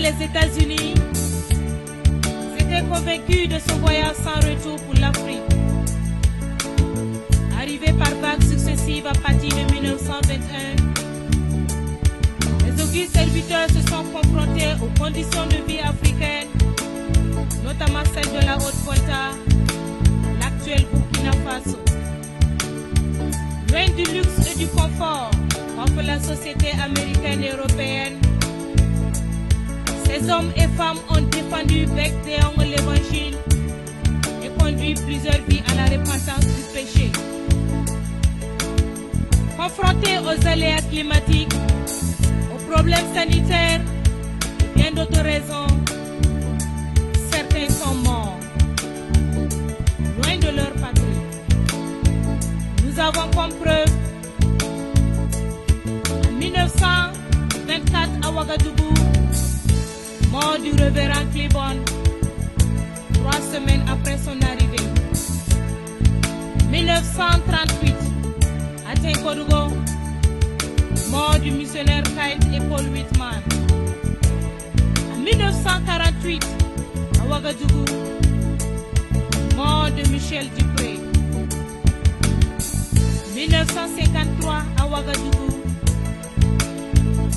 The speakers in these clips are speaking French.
les États-Unis, s'était convaincu de son voyage sans retour pour l'Afrique. Arrivé par vagues successives à partir de 1921, les augustes serviteurs se sont confrontés aux conditions de vie africaines, notamment celles de la Haute-Volta, l'actuel Burkina Faso. Loin du luxe et du confort, comme la société américaine et européenne, ces hommes et femmes ont défendu bec et ongles l'évangile et conduit plusieurs vies à la repentance du péché. Confrontés aux aléas climatiques, aux problèmes sanitaires et bien d'autres raisons, certains sont morts, loin de leur patrie. Nous avons comme preuve, en 1924 à Ouagadougou, mort du révérend Klebon, 3 semaines après son arrivée. 1938, à Tinkodougou, mort du missionnaire Kite et Paul Whitman. En 1948, à Ouagadougou, mort de Michel Dupré. 1953, à Ouagadougou,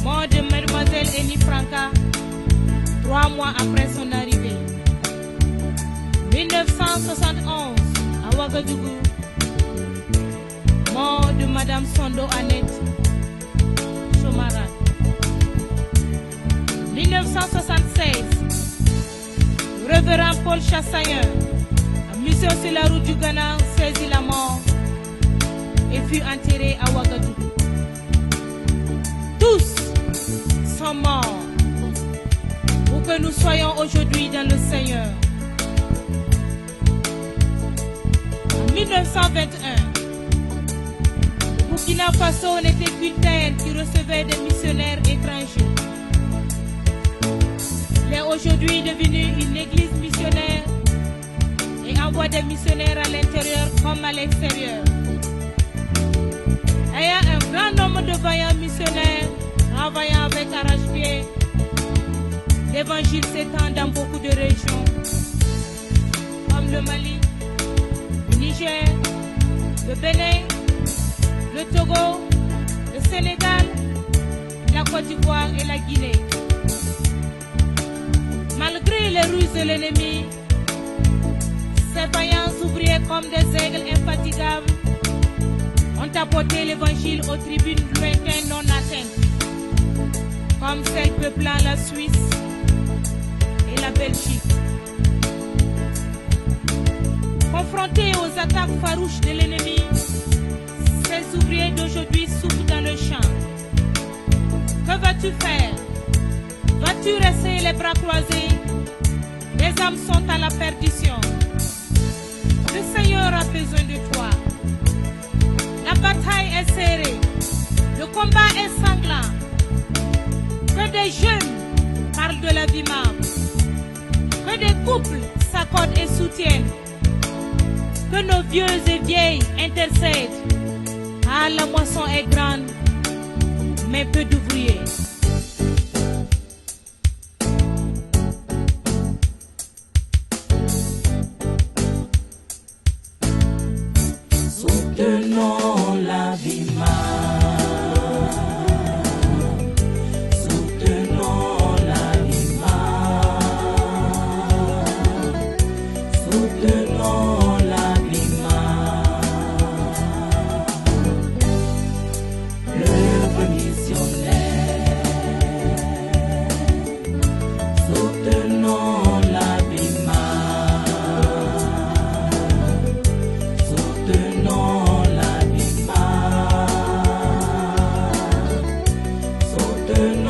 mort de Mademoiselle Eni Franca, 3 mois après son arrivée. 1971, à Ouagadougou, mort de Madame Sondo Annette Chomara. 1976, Révérend Paul Chassayen, en mission sur la route du Ghana, saisit la mort et fut enterré à Ouagadougou. Tous sont morts pour que nous soyons aujourd'hui dans le Seigneur. En 1921, Burkina Faso n'était qu'une terre qui recevait des missionnaires étrangers. Il est aujourd'hui devenu une église missionnaire et envoie des missionnaires à l'intérieur comme à l'extérieur. Il y a un grand nombre de vaillants missionnaires travaillant avec arrache-pied. L'évangile s'étend dans beaucoup de régions, comme le Mali, le Niger, le Bénin, le Togo, le Sénégal, la Côte d'Ivoire et la Guinée. Malgré les ruses de l'ennemi, ces vaillants ouvriers comme des aigles infatigables ont apporté l'évangile aux tribunes lointaines non atteintes, comme celles peuplant la Suisse et la Belgique. Confrontés aux attaques farouches de l'ennemi, ces ouvriers d'aujourd'hui souffrent dans le champ. Que vas-tu faire? Vas-tu rester les bras croisés? Les âmes sont à la perdition. Le Seigneur a besoin de toi. La bataille est serrée. Le combat est sanglant. Que des jeunes parlent de la vie marbre. Que des couples s'accordent et soutiennent. Que nos vieux et vieilles intercèdent. Ah, la moisson est grande, mais peu d'ouvriers. Soutenons la vie marbre. Soutenons la vie marbre. Soutenons la vie marbre. L'œuvre missionnaire. Soutenons la vie marbre. Soutenons la vie marbre. Soutenons